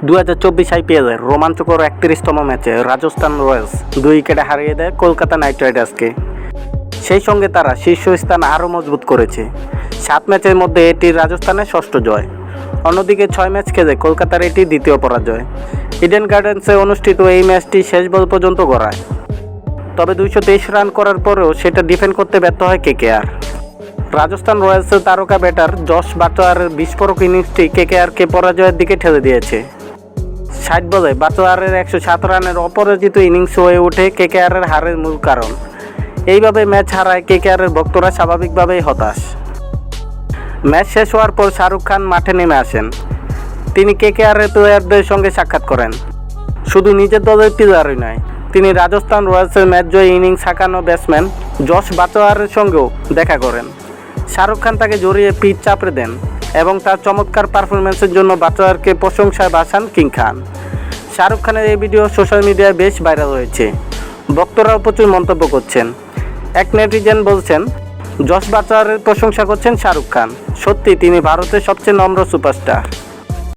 2024 আইপিএলের রোমাঞ্চকর 31তম ম্যাচে রাজস্থান রয়্যালস 2 উইকেটে হারিয়ে দেয় কলকাতা নাইট রাইডার্সকে। সেই সঙ্গে তারা শীর্ষস্থান আরও মজবুত করেছে। 7 ম্যাচের মধ্যে এটি রাজস্থানের ষষ্ঠ জয়। অন্যদিকে 6 ম্যাচ খেলে কলকাতার এটি দ্বিতীয় পরাজয়। ইডেন গার্ডেন্সে অনুষ্ঠিত এই ম্যাচটি শেষ বল পর্যন্ত গড়ায়, তবে 223 রান করার পরেও সেটা ডিফেন্ড করতে ব্যর্থ হয় কেকেআর। রাজস্থান রয়্যালসের তারকা ব্যাটার জশ বাটলারের বিস্ফোরক ইনিংসটি কেকেআরকে পরাজয়ের দিকে ঠেলে দিয়েছে। 60 বলে বাটলারের 107 রানের অপরাজিত ইনিংস হয়ে ওঠে কেকেআরের হারের মূল কারণ। এইভাবে ম্যাচ হারায় কেকেআরের ভক্তরা স্বাভাবিকভাবেই হতাশ। ম্যাচ শেষ হওয়ার পর শাহরুখ খান মাঠে নেমে আসেন। তিনি কেকেআরের প্লেয়ারদের সঙ্গে সাক্ষাৎ করেন। শুধু নিজের দলের প্লেয়ারই নয়, তিনি রাজস্থান রয়্যালসের ম্যাচ জয়ী ইনিংস হাঁকানো ব্যাটসম্যান জশ বাটলারের সঙ্গেও দেখা করেন। শাহরুখ খান তাকে জড়িয়ে পিচ চাপড়ে দেন এবং তার চমৎকার পারফরম্যান্সের জন্য বাটলারকে প্রশংসায় ভাসান কিং খান। শাহরুখ খানের এই ভিডিও সোশ্যাল মিডিয়ায় বেশ ভাইরাল হয়েছে। ভক্তরাও প্রচুর মন্তব্য করছেন। এক নেটিজেন বলছেন, জশ বাটলারের প্রশংসা করছেন শাহরুখ খান, সত্যি তিনি ভারতের সবচেয়ে নম্র সুপারস্টার।